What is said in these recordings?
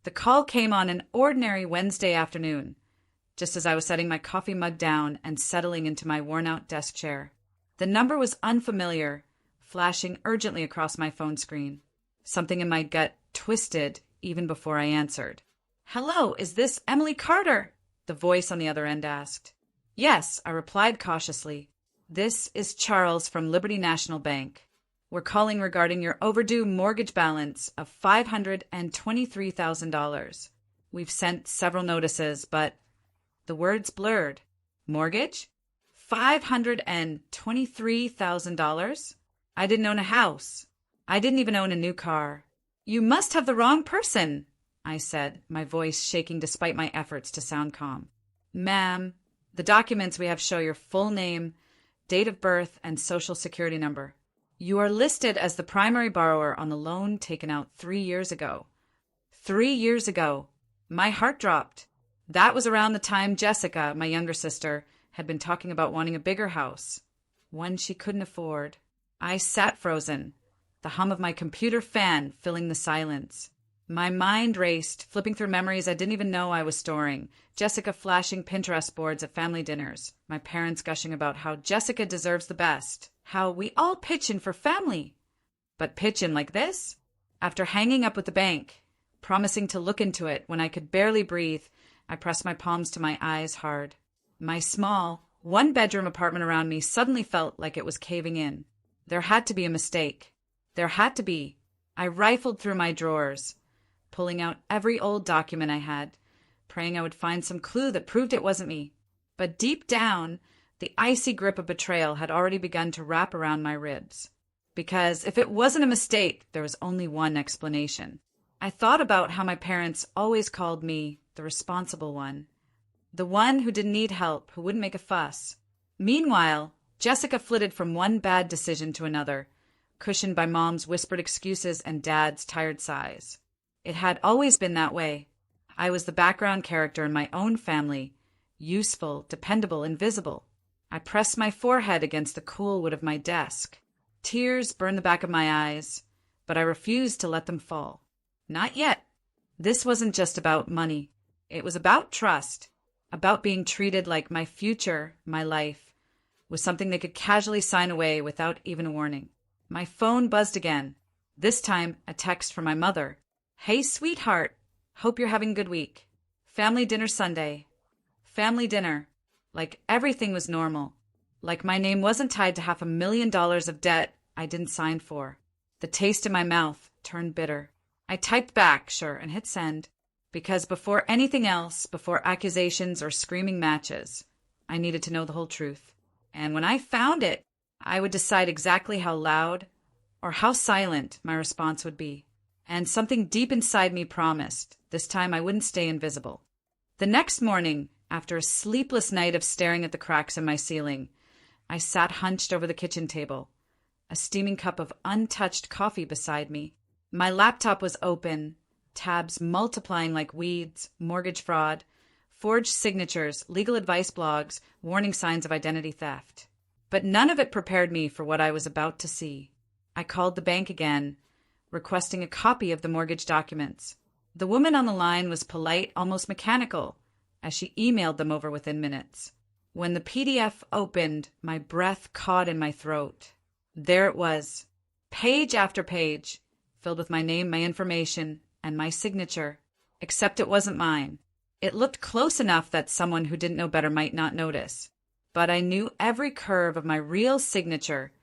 The call came on an ordinary Wednesday afternoon, just as I was setting my coffee mug down and settling into my worn-out desk chair. The number was unfamiliar, flashing urgently across my phone screen. Something in my gut twisted even before I answered. "Hello, is this Emily Carter?" the voice on the other end asked. "Yes," I replied cautiously. "This is Charles from Liberty National Bank. We're calling regarding your overdue mortgage balance of $523,000. We've sent several notices, but..." The words blurred. Mortgage? $523,000? I didn't own a house. I didn't even own a new car. "You must have the wrong person," I said, my voice shaking despite my efforts to sound calm. "Ma'am, the documents we have show your full name, date of birth, and social security number. You are listed as the primary borrower on the loan taken out 3 years ago." 3 years ago. My heart dropped. That was around the time Jessica, my younger sister, had been talking about wanting a bigger house, one she couldn't afford. I sat frozen, the hum of my computer fan filling the silence. My mind raced, flipping through memories I didn't even know I was storing. Jessica flashing Pinterest boards at family dinners. My parents gushing about how Jessica deserves the best. How we all pitch in for family. But pitch in like this? After hanging up with the bank, promising to look into it when I could barely breathe, I pressed my palms to my eyes hard. My small, one-bedroom apartment around me suddenly felt like it was caving in. There had to be a mistake. There had to be. I rifled through my drawers, pulling out every old document I had, praying I would find some clue that proved it wasn't me. But deep down, the icy grip of betrayal had already begun to wrap around my ribs. Because if it wasn't a mistake, there was only one explanation. I thought about how my parents always called me the responsible one. The one who didn't need help, who wouldn't make a fuss. Meanwhile, Jessica flitted from one bad decision to another, cushioned by Mom's whispered excuses and Dad's tired sighs. It had always been that way. I was the background character in my own family, useful, dependable, invisible. I pressed my forehead against the cool wood of my desk. Tears burned the back of my eyes, but I refused to let them fall. Not yet. This wasn't just about money. It was about trust, about being treated like my future, my life, was something they could casually sign away without even a warning. My phone buzzed again, this time a text from my mother. "Hey, sweetheart. Hope you're having a good week. Family dinner Sunday." Family dinner. Like everything was normal. Like my name wasn't tied to $500,000 of debt I didn't sign for. The taste in my mouth turned bitter. I typed back, sure, and hit send. Because before anything else, before accusations or screaming matches, I needed to know the whole truth. And when I found it, I would decide exactly how loud or how silent my response would be. And something deep inside me promised, this time I wouldn't stay invisible. The next morning, after a sleepless night of staring at the cracks in my ceiling, I sat hunched over the kitchen table, a steaming cup of untouched coffee beside me. My laptop was open, tabs multiplying like weeds, mortgage fraud, forged signatures, legal advice blogs, warning signs of identity theft. But none of it prepared me for what I was about to see. I called the bank again, requesting a copy of the mortgage documents. The woman on the line was polite, almost mechanical, as she emailed them over within minutes. When the PDF opened, my breath caught in my throat. There it was, page after page, filled with my name, my information, and my signature, except it wasn't mine. It looked close enough that someone who didn't know better might not notice. But I knew every curve of my real signature,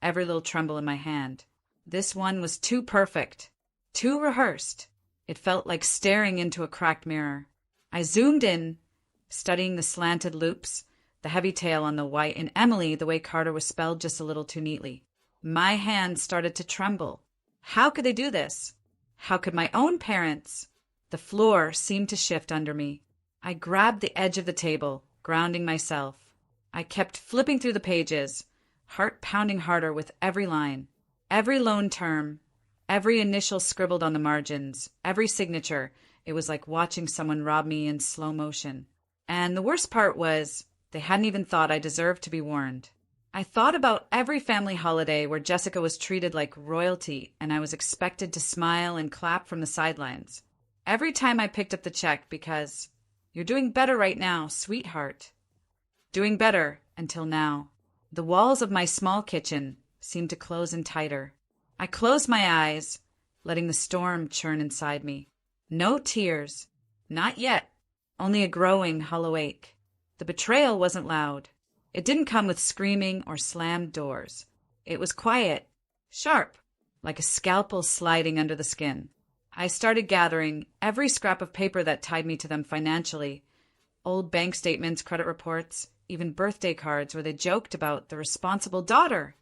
every little tremble in my hand. This one was too perfect, too rehearsed. It felt like staring into a cracked mirror. I zoomed in, studying the slanted loops, the heavy tail on the Y in Emily, the way Carter was spelled just a little too neatly. My hand started to tremble. How could they do this? How could my own parents? The floor seemed to shift under me. I grabbed the edge of the table, grounding myself. I kept flipping through the pages, heart pounding harder with every line. Every loan term, every initial scribbled on the margins, every signature. It was like watching someone rob me in slow motion. And the worst part was, they hadn't even thought I deserved to be warned. I thought about every family holiday where Jessica was treated like royalty and I was expected to smile and clap from the sidelines. every time I picked up the check because you're doing better right now, sweetheart. Doing better until now. The walls of my small kitchen seemed to close in tighter. I closed my eyes, letting the storm churn inside me. No tears. Not yet. Only a growing, hollow ache. The betrayal wasn't loud. It didn't come with screaming or slammed doors. It was quiet, sharp, like a scalpel sliding under the skin. I started gathering every scrap of paper that tied me to them financially. Old bank statements, credit reports, even birthday cards where they joked about the responsible daughter.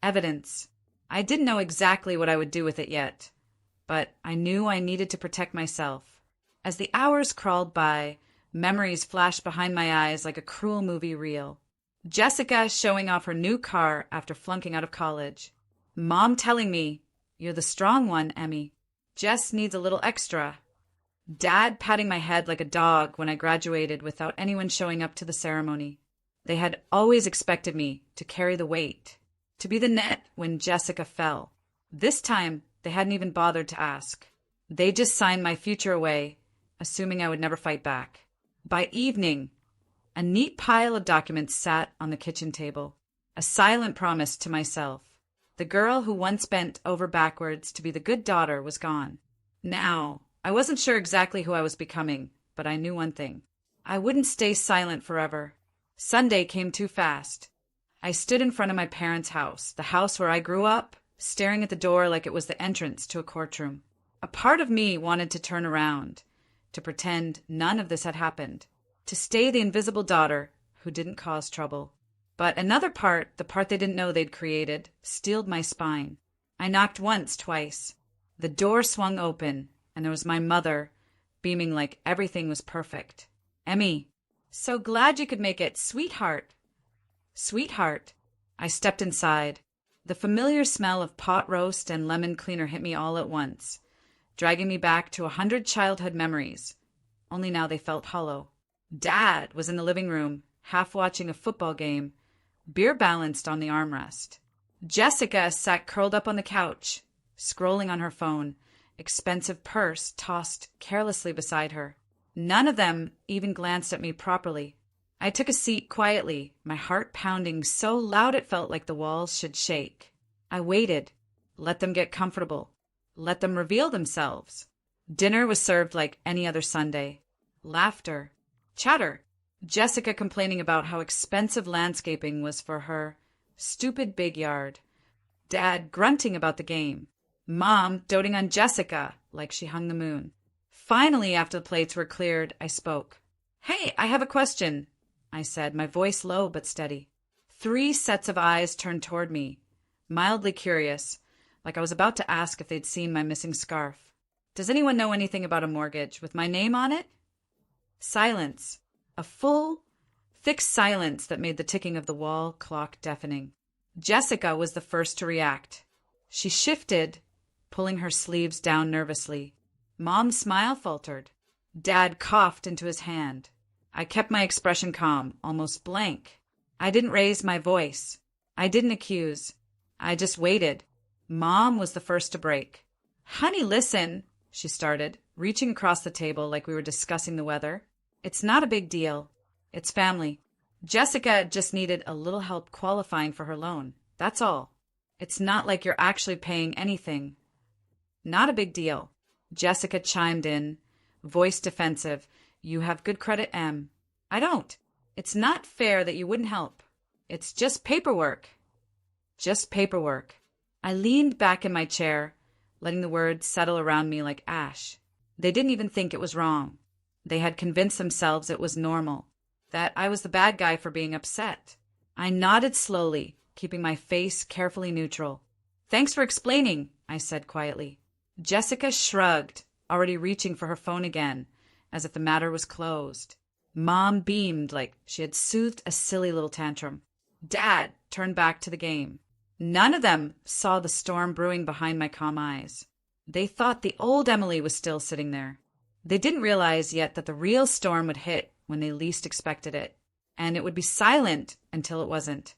Evidence. I didn't know exactly what I would do with it yet, but I knew I needed to protect myself. As the hours crawled by, memories flashed behind my eyes like a cruel movie reel. Jessica showing off her new car after flunking out of college. Mom telling me, "You're the strong one, Emmy. Jess needs a little extra." Dad patting my head like a dog when I graduated without anyone showing up to the ceremony. They had always expected me to carry the weight, to be the net when Jessica fell. This time, they hadn't even bothered to ask. They just signed my future away, assuming I would never fight back. By evening, a neat pile of documents sat on the kitchen table, a silent promise to myself. The girl who once bent over backwards to be the good daughter was gone. Now, I wasn't sure exactly who I was becoming, but I knew one thing. I wouldn't stay silent forever. Sunday came too fast. I stood in front of my parents' house, the house where I grew up, staring at the door like it was the entrance to a courtroom. A part of me wanted to turn around, to pretend none of this had happened, to stay the invisible daughter who didn't cause trouble. But another part, the part they didn't know they'd created, steeled my spine. I knocked once, twice. The door swung open, and there was my mother, beaming like everything was perfect. "Emmy, so glad you could make it, sweetheart." Sweetheart. I stepped inside. The familiar smell of pot roast and lemon cleaner hit me all at once, dragging me back to 100 childhood memories. Only now they felt hollow. Dad was in the living room, half watching a football game, beer balanced on the armrest. Jessica sat curled up on the couch, scrolling on her phone, expensive purse tossed carelessly beside her. None of them even glanced at me properly. I took a seat quietly, my heart pounding so loud it felt like the walls should shake. I waited, let them get comfortable, let them reveal themselves. Dinner was served like any other Sunday. Laughter, chatter, Jessica complaining about how expensive landscaping was for her stupid big yard. Dad grunting about the game. Mom doting on Jessica like she hung the moon. Finally, after the plates were cleared, I spoke. "Hey, I have a question," I said, my voice low but steady. 3 sets of eyes turned toward me, mildly curious, like I was about to ask if they'd seen my missing scarf. "Does anyone know anything about a mortgage with my name on it?" Silence. A full, thick silence that made the ticking of the wall clock deafening. Jessica was the first to react. She shifted, pulling her sleeves down nervously. Mom's smile faltered. Dad coughed into his hand. I kept my expression calm, almost blank. I didn't raise my voice. I didn't accuse. I just waited. Mom was the first to break. "Honey, listen," she started, reaching across the table like we were discussing the weather. "It's not a big deal. It's family. Jessica just needed a little help qualifying for her loan. That's all. It's not like you're actually paying anything." "Not a big deal." Jessica chimed in, voice defensive. "You have good credit, Em." "I don't. It's not fair that you wouldn't help. It's just paperwork." Just paperwork. I leaned back in my chair, letting the words settle around me like ash. They didn't even think it was wrong. They had convinced themselves it was normal, that I was the bad guy for being upset. I nodded slowly, keeping my face carefully neutral. "Thanks for explaining," I said quietly. Jessica shrugged, already reaching for her phone again, as if the matter was closed. Mom beamed like she had soothed a silly little tantrum. Dad turned back to the game. None of them saw the storm brewing behind my calm eyes. They thought the old Emily was still sitting there. They didn't realize yet that the real storm would hit when they least expected it, and it would be silent until it wasn't.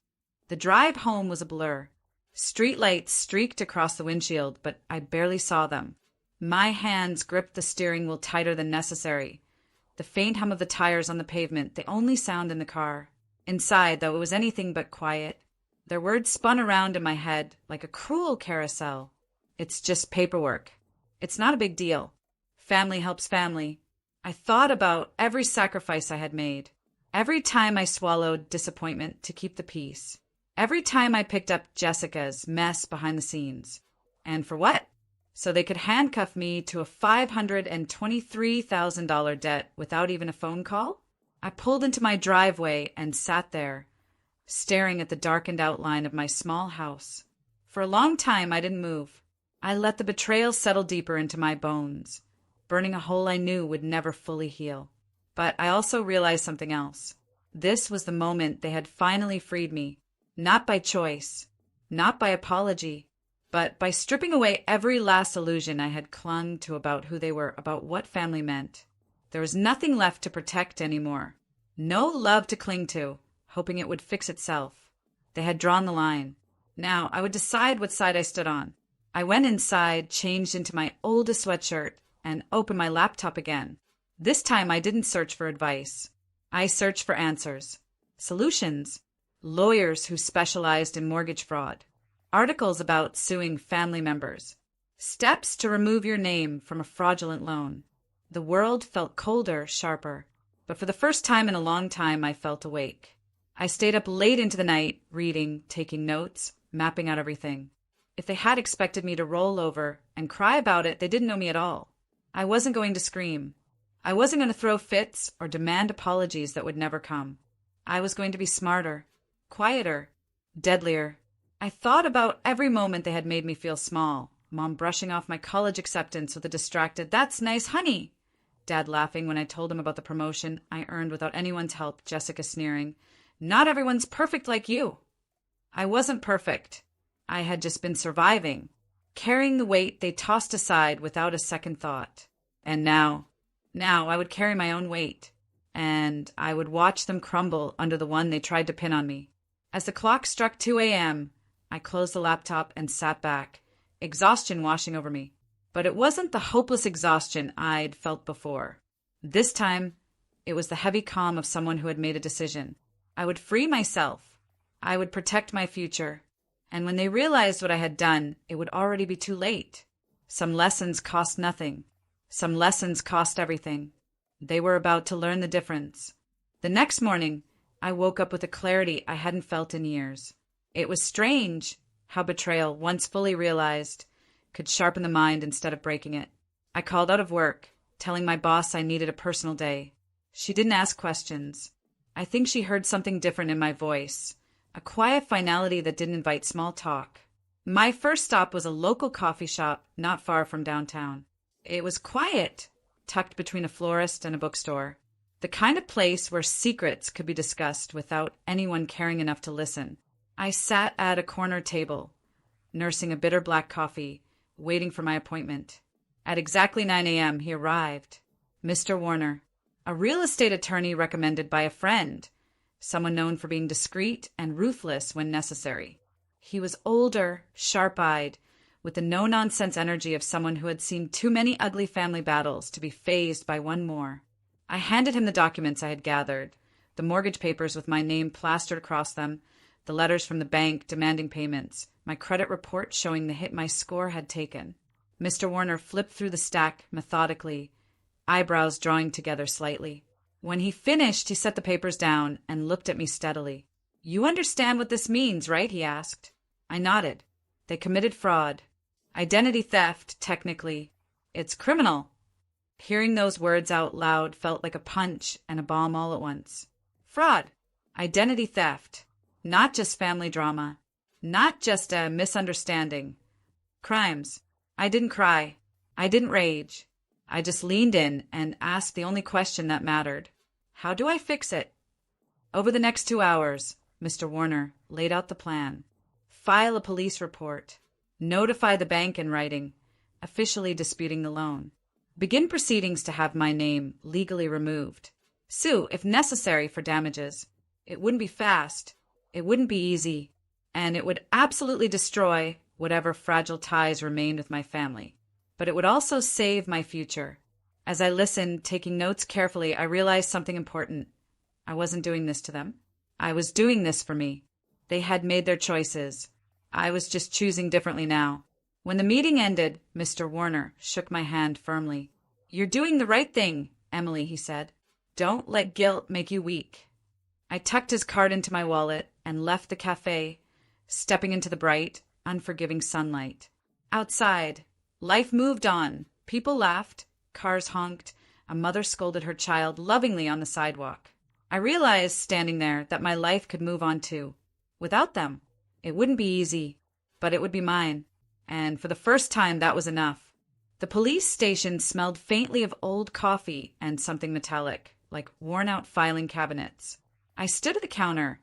The drive home was a blur. Streetlights streaked across the windshield, but I barely saw them. My hands gripped the steering wheel tighter than necessary. The faint hum of the tires on the pavement, the only sound in the car. Inside, though, it was anything but quiet. Their words spun around in my head like a cruel carousel. It's just paperwork. It's not a big deal. Family helps family. I thought about every sacrifice I had made. Every time I swallowed disappointment to keep the peace. Every time I picked up Jessica's mess behind the scenes. And for what? So they could handcuff me to a $523,000 debt without even a phone call? I pulled into my driveway and sat there, staring at the darkened outline of my small house. For a long time, I didn't move. I let the betrayal settle deeper into my bones, burning a hole I knew would never fully heal. But I also realized something else. This was the moment they had finally freed me, not by choice, not by apology, but by stripping away every last illusion I had clung to about who they were, about what family meant. There was nothing left to protect anymore. No love to cling to, hoping it would fix itself. They had drawn the line. Now I would decide what side I stood on. I went inside, changed into my oldest sweatshirt, and opened my laptop again. This time I didn't search for advice. I searched for answers, solutions, lawyers who specialized in mortgage fraud, articles about suing family members, steps to remove your name from a fraudulent loan. The world felt colder, sharper, but for the first time in a long time I felt awake. I stayed up late into the night, reading, taking notes, mapping out everything. If they had expected me to roll over and cry about it, they didn't know me at all. I wasn't going to scream. I wasn't going to throw fits or demand apologies that would never come. I was going to be smarter, quieter, deadlier. I thought about every moment they had made me feel small. Mom brushing off my college acceptance with a distracted, "That's nice, honey." Dad laughing when I told him about the promotion I earned without anyone's help, Jessica sneering, "Not everyone's perfect like you." I wasn't perfect. I had just been surviving, carrying the weight they tossed aside without a second thought. And now I would carry my own weight, and I would watch them crumble under the one they tried to pin on me. As the clock struck 2 a.m., I closed the laptop and sat back, exhaustion washing over me. But it wasn't the hopeless exhaustion I'd felt before. This time, it was the heavy calm of someone who had made a decision. I would free myself. I would protect my future. And when they realized what I had done, it would already be too late. Some lessons cost nothing. Some lessons cost everything. They were about to learn the difference. The next morning, I woke up with a clarity I hadn't felt in years. It was strange how betrayal, once fully realized, could sharpen the mind instead of breaking it. I called out of work, telling my boss I needed a personal day. She didn't ask questions. I think she heard something different in my voice, a quiet finality that didn't invite small talk. My first stop was a local coffee shop not far from downtown. It was quiet, tucked between a florist and a bookstore. The kind of place where secrets could be discussed without anyone caring enough to listen. I sat at a corner table, nursing a bitter black coffee, waiting for my appointment. At exactly 9 a.m., he arrived. Mr. Warner, a real estate attorney recommended by a friend, someone known for being discreet and ruthless when necessary. He was older, sharp-eyed, with the no-nonsense energy of someone who had seen too many ugly family battles to be fazed by one more. I handed him the documents I had gathered, the mortgage papers with my name plastered across them, the letters from the bank demanding payments, my credit report showing the hit my score had taken. Mr. Warner flipped through the stack methodically, eyebrows drawing together slightly. When he finished, he set the papers down and looked at me steadily. "You understand what this means, right?" he asked. I nodded. They committed fraud. Identity theft, technically. It's criminal. Hearing those words out loud felt like a punch and a balm all at once. Fraud. Identity theft. Not just family drama. Not just a misunderstanding. Crimes. I didn't cry. I didn't rage. I just leaned in and asked the only question that mattered. How do I fix it? Over the next 2 hours, Mr. Warner laid out the plan. File a police report. Notify the bank in writing, officially disputing the loan. Begin proceedings to have my name legally removed. Sue, if necessary, for damages. It wouldn't be fast. It wouldn't be easy. And it would absolutely destroy whatever fragile ties remained with my family. but it would also save my future. As I listened, taking notes carefully, I realized something important. I wasn't doing this to them. I was doing this for me. They had made their choices. I was just choosing differently now. When the meeting ended, Mr. Warner shook my hand firmly. "You're doing the right thing, Emily," he said. "Don't let guilt make you weak." I tucked his card into my wallet and left the cafe, stepping into the bright, unforgiving sunlight. Outside, life moved on. People laughed, cars honked, a mother scolded her child lovingly on the sidewalk. I realized, standing there, that my life could move on too. Without them. It wouldn't be easy, but it would be mine. And for the first time, that was enough. The police station smelled faintly of old coffee and something metallic, like worn-out filing cabinets. I stood at the counter,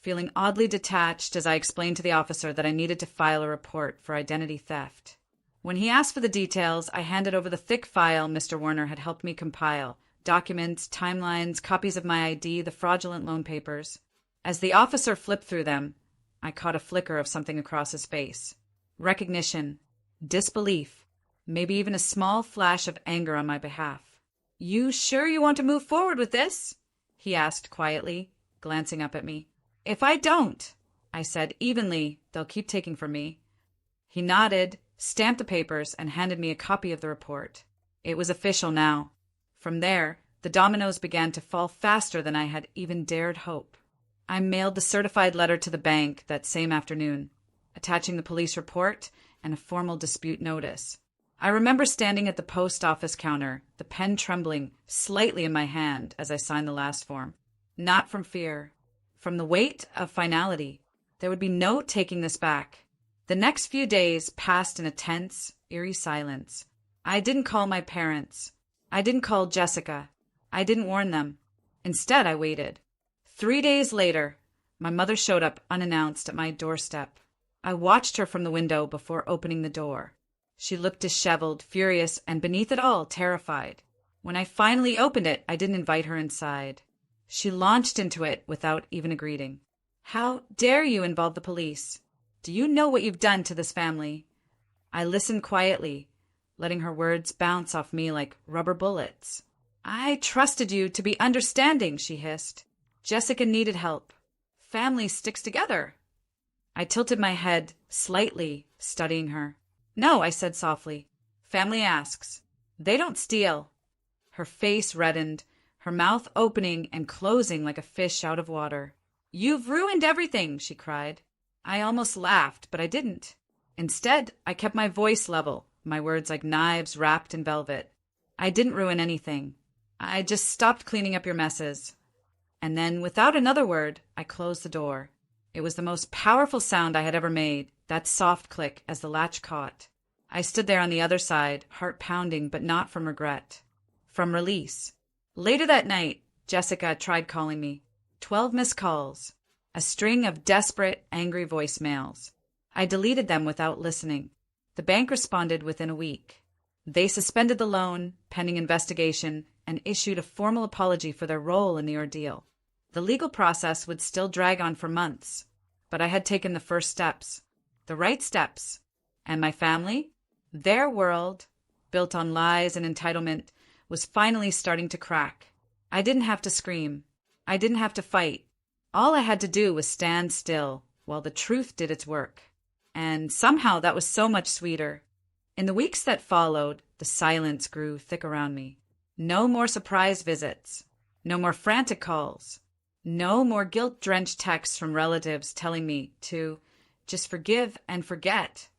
feeling oddly detached as I explained to the officer that I needed to file a report for identity theft. When he asked for the details, I handed over the thick file Mr. Warner had helped me compile: documents, timelines, copies of my ID, the fraudulent loan papers. As the officer flipped through them, I caught a flicker of something across his face. Recognition, disbelief, maybe even a small flash of anger on my behalf. "You sure you want to move forward with this?" he asked quietly, glancing up at me. "If I don't," I said evenly, "they'll keep taking from me." He nodded, stamped the papers, and handed me a copy of the report. It was official now. From there, the dominoes began to fall faster than I had even dared hope. I mailed the certified letter to the bank that same afternoon, attaching the police report and a formal dispute notice. I remember standing at the post office counter, the pen trembling slightly in my hand as I signed the last form. Not from fear, from the weight of finality. There would be no taking this back. The next few days passed in a tense, eerie silence. I didn't call my parents. I didn't call Jessica. I didn't warn them. Instead, I waited. 3 days later, my mother showed up unannounced at my doorstep. I watched her from the window before opening the door. She looked disheveled, furious, and beneath it all, terrified. When I finally opened it, I didn't invite her inside. She launched into it without even a greeting. "How dare you involve the police? Do you know what you've done to this family?" I listened quietly, letting her words bounce off me like rubber bullets. "I trusted you to be understanding," she hissed. "Jessica needed help. Family sticks together." I tilted my head slightly, studying her. "No," I said softly. "Family asks. They don't steal." Her face reddened, her mouth opening and closing like a fish out of water. "You've ruined everything," she cried. I almost laughed, but I didn't. Instead, I kept my voice level, my words like knives wrapped in velvet. "I didn't ruin anything. I just stopped cleaning up your messes." And then, without another word, I closed the door. It was the most powerful sound I had ever made, that soft click as the latch caught. I stood there on the other side, heart pounding, but not from regret. From release. Later that night, Jessica tried calling me. 12 missed calls. A string of desperate, angry voicemails. I deleted them without listening. The bank responded within a week. They suspended the loan, pending investigation, and issued a formal apology for their role in the ordeal. The legal process would still drag on for months, but I had taken the first steps. The right steps. And my family? Their world, built on lies and entitlement, was finally starting to crack. I didn't have to scream. I didn't have to fight. All I had to do was stand still while the truth did its work. And somehow that was so much sweeter. In the weeks that followed, the silence grew thick around me. No more surprise visits. No more frantic calls. No more guilt-drenched texts from relatives telling me to just forgive and forget.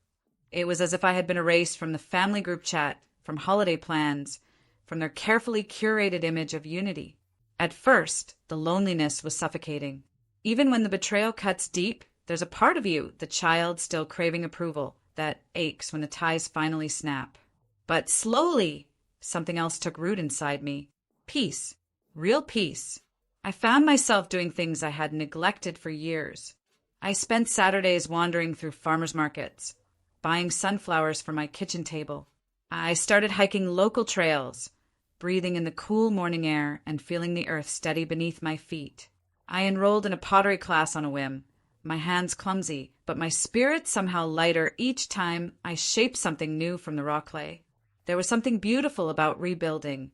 It was as if I had been erased from the family group chat, from holiday plans, from their carefully curated image of unity. At first, the loneliness was suffocating. Even when the betrayal cuts deep, there's a part of you, the child still craving approval, that aches when the ties finally snap. But slowly, something else took root inside me. Peace. Real peace. I found myself doing things I had neglected for years. I spent Saturdays wandering through farmers markets, buying sunflowers for my kitchen table. I started hiking local trails, breathing in the cool morning air and feeling the earth steady beneath my feet. I enrolled in a pottery class on a whim, my hands clumsy, but my spirit somehow lighter each time I shaped something new from the raw clay. There was something beautiful about rebuilding,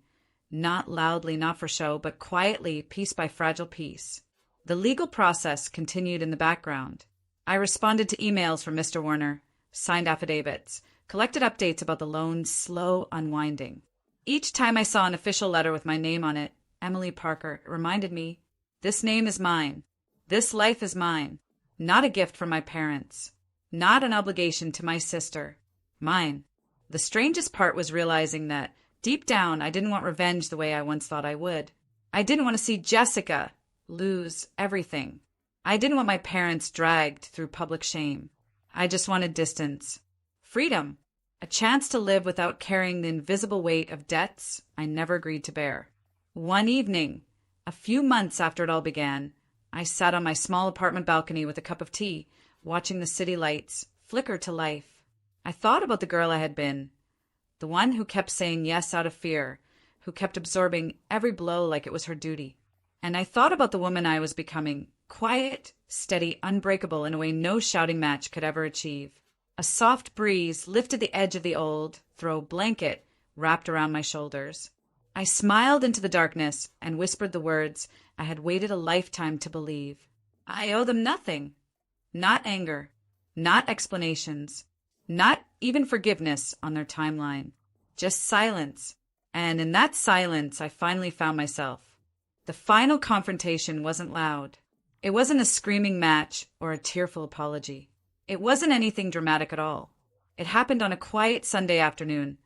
not loudly, not for show, but quietly, piece by fragile piece. The legal process continued in the background. I responded to emails from Mr. Warner, signed affidavits, collected updates about the loan's slow unwinding. Each time I saw an official letter with my name on it, Emily Parker, it reminded me, this name is mine. This life is mine. Not a gift from my parents. Not an obligation to my sister. Mine. The strangest part was realizing that, deep down, I didn't want revenge the way I once thought I would. I didn't want to see Jessica lose everything. I didn't want my parents dragged through public shame. I just wanted distance. Freedom. A chance to live without carrying the invisible weight of debts I never agreed to bear. One evening, a few months after it all began, I sat on my small apartment balcony with a cup of tea, watching the city lights flicker to life. I thought about the girl I had been, the one who kept saying yes out of fear, who kept absorbing every blow like it was her duty. And I thought about the woman I was becoming, quiet, steady, unbreakable in a way no shouting match could ever achieve. A soft breeze lifted the edge of the old throw blanket wrapped around my shoulders. I smiled into the darkness and whispered the words I had waited a lifetime to believe. I owe them nothing. Not anger, not explanations, not even forgiveness on their timeline. Just silence. And in that silence, I finally found myself. The final confrontation wasn't loud. It wasn't a screaming match or a tearful apology. It wasn't anything dramatic at all. It happened on a quiet Sunday afternoon,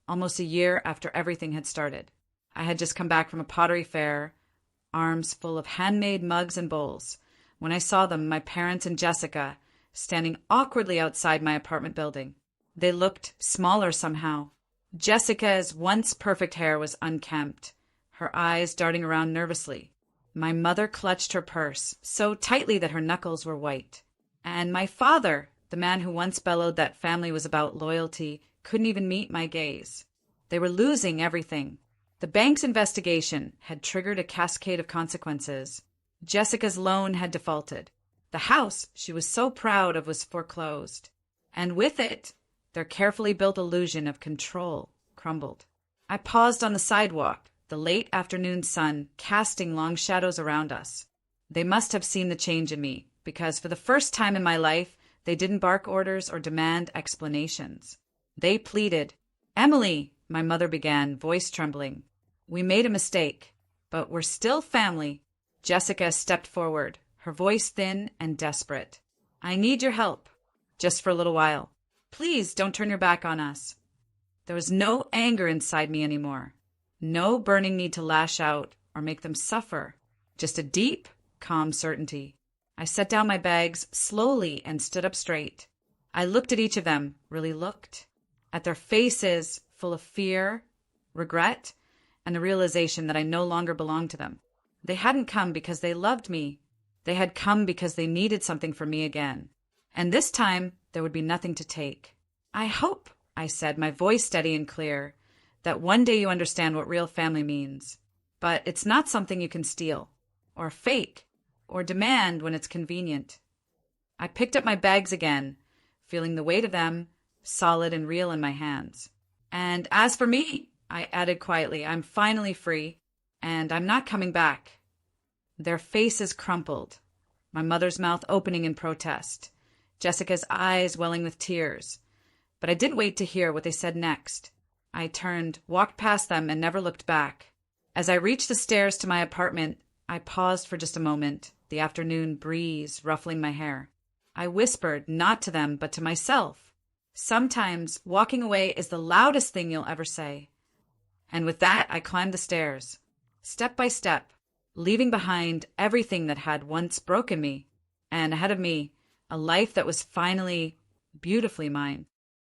almost a year after everything had started. I had just come back from a pottery fair, arms full of handmade mugs and bowls, when I saw them, my parents and Jessica, standing awkwardly outside my apartment building. They looked smaller somehow. Jessica's once perfect hair was unkempt, her eyes darting around nervously. My mother clutched her purse so tightly that her knuckles were white. And my father, the man who once bellowed that family was about loyalty, couldn't even meet my gaze. They were losing everything. The bank's investigation had triggered a cascade of consequences. Jessica's loan had defaulted. The house she was so proud of was foreclosed. And with it, their carefully built illusion of control crumbled. I paused on the sidewalk, the late afternoon sun casting long shadows around us. They must have seen the change in me, because for the first time in my life, they didn't bark orders or demand explanations. They pleaded. "Emily," my mother began, voice trembling. "We made a mistake, but we're still family." Jessica stepped forward, her voice thin and desperate. "I need your help, just for a little while. Please don't turn your back on us." There was no anger inside me anymore, no burning need to lash out or make them suffer, just a deep, calm certainty. I set down my bags slowly and stood up straight. I looked at each of them, really looked, at their faces full of fear, regret, and the realization that I no longer belonged to them. They hadn't come because they loved me. They had come because they needed something from me again. And this time, there would be nothing to take. "I hope," I said, my voice steady and clear, "that one day you understand what real family means. But it's not something you can steal, or fake, or demand when it's convenient." I picked up my bags again, feeling the weight of them, solid and real in my hands. "And as for me," I added quietly, "I'm finally free, and I'm not coming back." Their faces crumpled, my mother's mouth opening in protest, Jessica's eyes welling with tears. But I didn't wait to hear what they said next. I turned, walked past them, and never looked back. As I reached the stairs to my apartment, I paused for just a moment, the afternoon breeze ruffling my hair. I whispered, not to them, but to myself. Sometimes walking away is the loudest thing you'll ever say. And with that, I climbed the stairs, step by step, leaving behind everything that had once broken me, and ahead of me, a life that was finally beautifully mine.